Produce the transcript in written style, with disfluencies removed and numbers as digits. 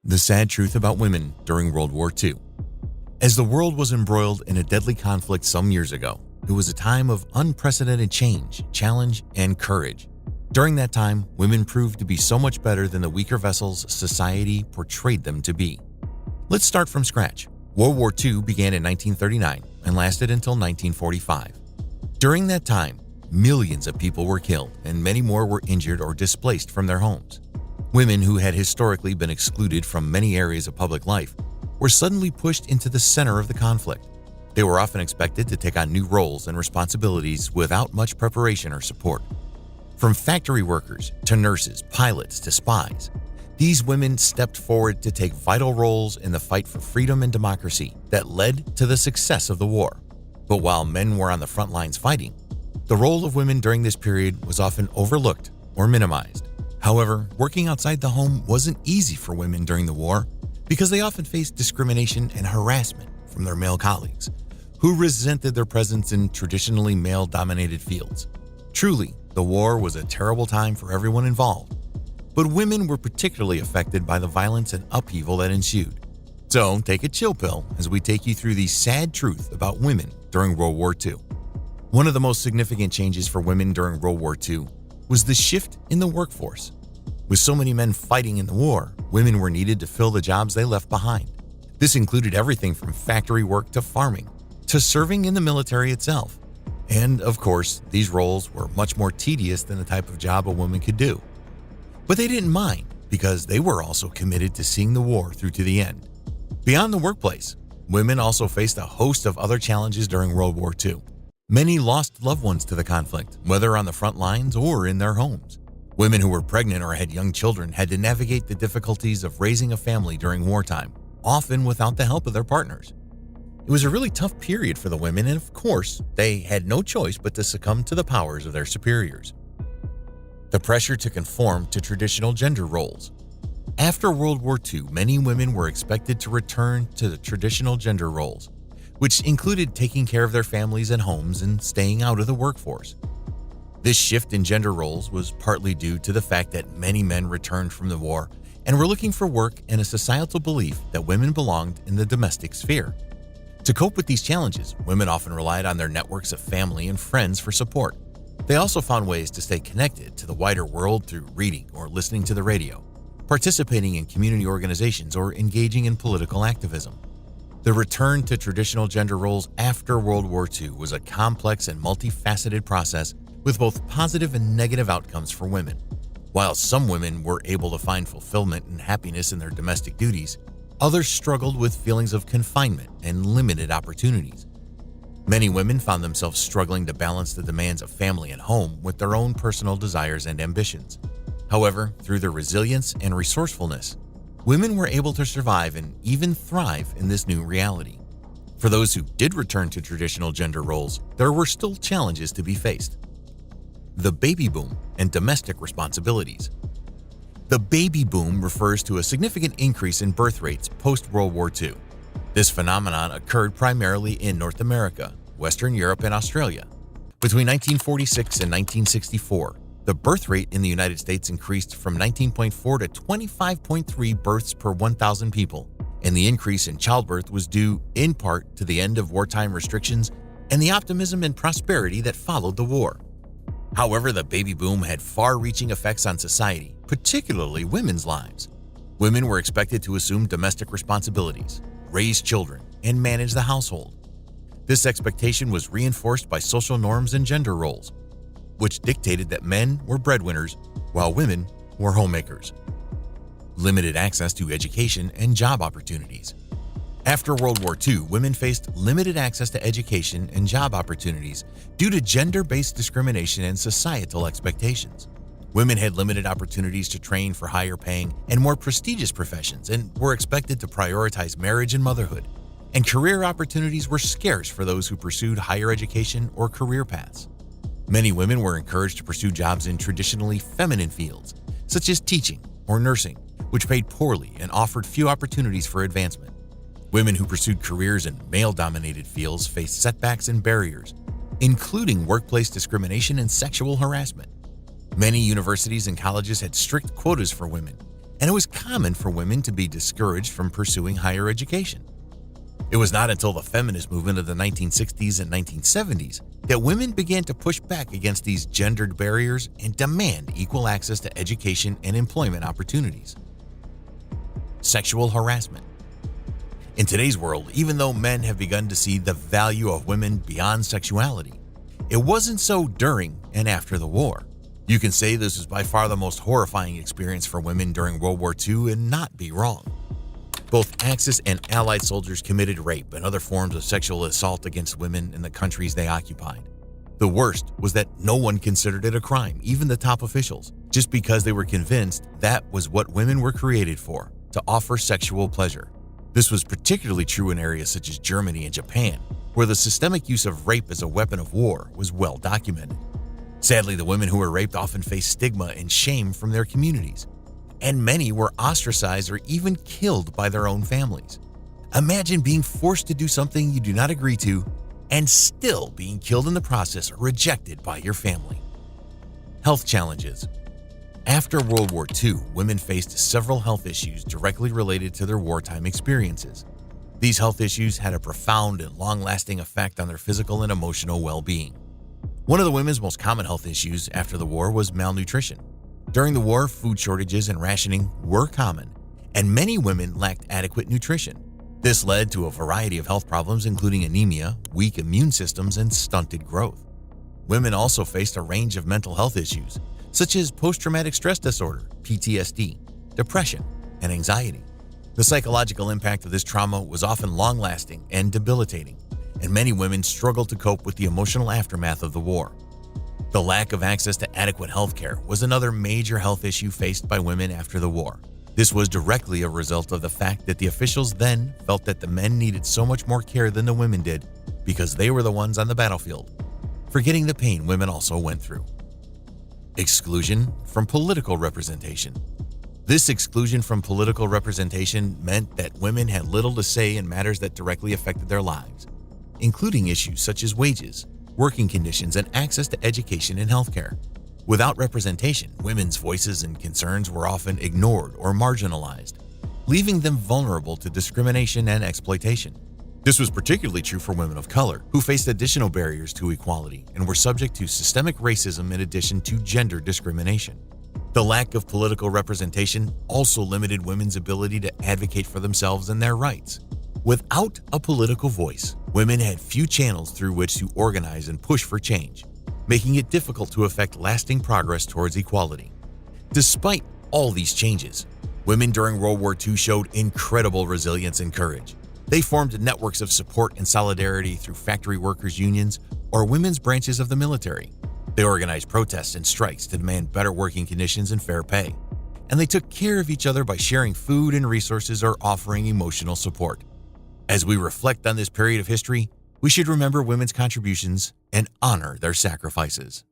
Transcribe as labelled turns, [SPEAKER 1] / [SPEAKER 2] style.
[SPEAKER 1] The sad truth about women during World War II. As the world was embroiled in a deadly conflict some years ago, it was a time of unprecedented change, challenge, and courage. During that time, women proved to be so much better than the weaker vessels society portrayed them to be. Let's start from scratch. World War II began in 1939 and lasted until 1945. During that time, millions of people were killed and many more were injured or displaced from their homes. Women who had historically been excluded from many areas of public life were suddenly pushed into the center of the conflict. They were often expected to take on new roles and responsibilities without much preparation or support. From factory workers to nurses, pilots to spies, these women stepped forward to take vital roles in the fight for freedom and democracy that led to the success of the war. But while men were on the front lines fighting, the role of women during this period was often overlooked or minimized. However, working outside the home wasn't easy for women during the war because they often faced discrimination and harassment from their male colleagues, who resented their presence in traditionally male-dominated fields. Truly, the war was a terrible time for everyone involved, but women were particularly affected by the violence and upheaval that ensued. So take a chill pill as we take you through the sad truth about women during World War II. One of the most significant changes for women during World War II was the shift in the workforce. With so many men fighting in the war, women were needed to fill the jobs they left behind. This included everything from factory work to farming, to serving in the military itself. And of course, these roles were much more tedious than the type of job a woman could do. But they didn't mind because they were also committed to seeing the war through to the end. Beyond the workplace, women also faced a host of other challenges during World War II. Many lost loved ones to the conflict, whether on the front lines or in their homes. Women who were pregnant or had young children had to navigate the difficulties of raising a family during wartime, often without the help of their partners. It was a really tough period for the women, and of course, they had no choice but to succumb to the powers of their superiors. The pressure to conform to traditional gender roles. After World War II, many women were expected to return to the traditional gender roles, which included taking care of their families and homes and staying out of the workforce. This shift in gender roles was partly due to the fact that many men returned from the war and were looking for work and a societal belief that women belonged in the domestic sphere. To cope with these challenges, women often relied on their networks of family and friends for support. They also found ways to stay connected to the wider world through reading or listening to the radio, participating in community organizations, or engaging in political activism. The return to traditional gender roles after World War II was a complex and multifaceted process with both positive and negative outcomes for women. While some women were able to find fulfillment and happiness in their domestic duties, others struggled with feelings of confinement and limited opportunities. Many women found themselves struggling to balance the demands of family and home with their own personal desires and ambitions. However, through their resilience and resourcefulness, women were able to survive and even thrive in this new reality. For those who did return to traditional gender roles, there were still challenges to be faced. The baby boom and domestic responsibilities. The baby boom refers to a significant increase in birth rates post-World War II. This phenomenon occurred primarily in North America, Western Europe, and Australia. Between 1946 and 1964, the birth rate in the United States increased from 19.4 to 25.3 births per 1,000 people, and the increase in childbirth was due in part to the end of wartime restrictions and the optimism and prosperity that followed the war. However, the baby boom had far-reaching effects on society, particularly women's lives. Women were expected to assume domestic responsibilities, raise children, and manage the household. This expectation was reinforced by social norms and gender roles, which dictated that men were breadwinners while women were homemakers. Limited access to education and job opportunities. After World War II, women faced limited access to education and job opportunities due to gender-based discrimination and societal expectations. Women had limited opportunities to train for higher-paying and more prestigious professions and were expected to prioritize marriage and motherhood, and career opportunities were scarce for those who pursued higher education or career paths. Many women were encouraged to pursue jobs in traditionally feminine fields, such as teaching or nursing, which paid poorly and offered few opportunities for advancement. Women who pursued careers in male-dominated fields faced setbacks and barriers, including workplace discrimination and sexual harassment. Many universities and colleges had strict quotas for women, and it was common for women to be discouraged from pursuing higher education. It was not until the feminist movement of the 1960s and 1970s that women began to push back against these gendered barriers and demand equal access to education and employment opportunities. Sexual harassment. In today's world, even though men have begun to see the value of women beyond sexuality, it wasn't so during and after the war. You can say this was by far the most horrifying experience for women during World War II and not be wrong. Both Axis and Allied soldiers committed rape and other forms of sexual assault against women in the countries they occupied. The worst was that no one considered it a crime, even the top officials, just because they were convinced that was what women were created for, to offer sexual pleasure. This was particularly true in areas such as Germany and Japan, where the systemic use of rape as a weapon of war was well documented. Sadly, the women who were raped often faced stigma and shame from their communities, and many were ostracized or even killed by their own families. Imagine being forced to do something you do not agree to and still being killed in the process or rejected by your family. Health challenges. After World War II, women faced several health issues directly related to their wartime experiences. These health issues had a profound and long-lasting effect on their physical and emotional well-being. One of the women's most common health issues after the war was malnutrition. During the war, food shortages and rationing were common, and many women lacked adequate nutrition. This led to a variety of health problems, including anemia, weak immune systems, and stunted growth. Women also faced a range of mental health issues, such as post-traumatic stress disorder, PTSD, depression, and anxiety. The psychological impact of this trauma was often long-lasting and debilitating, and many women struggled to cope with the emotional aftermath of the war. The lack of access to adequate health care was another major health issue faced by women after the war. This was directly a result of the fact that the officials then felt that the men needed so much more care than the women did because they were the ones on the battlefield, forgetting the pain women also went through. Exclusion from political representation. This exclusion from political representation meant that women had little to say in matters that directly affected their lives, including issues such as wages, working conditions, and access to education and healthcare. Without representation, women's voices and concerns were often ignored or marginalized, leaving them vulnerable to discrimination and exploitation. This was particularly true for women of color, who faced additional barriers to equality and were subject to systemic racism in addition to gender discrimination. The lack of political representation also limited women's ability to advocate for themselves and their rights. Without a political voice, women had few channels through which to organize and push for change, making it difficult to effect lasting progress towards equality. Despite all these changes, women during World War II showed incredible resilience and courage. They formed networks of support and solidarity through factory workers' unions or women's branches of the military. They organized protests and strikes to demand better working conditions and fair pay. And they took care of each other by sharing food and resources or offering emotional support. As we reflect on this period of history, we should remember women's contributions and honor their sacrifices.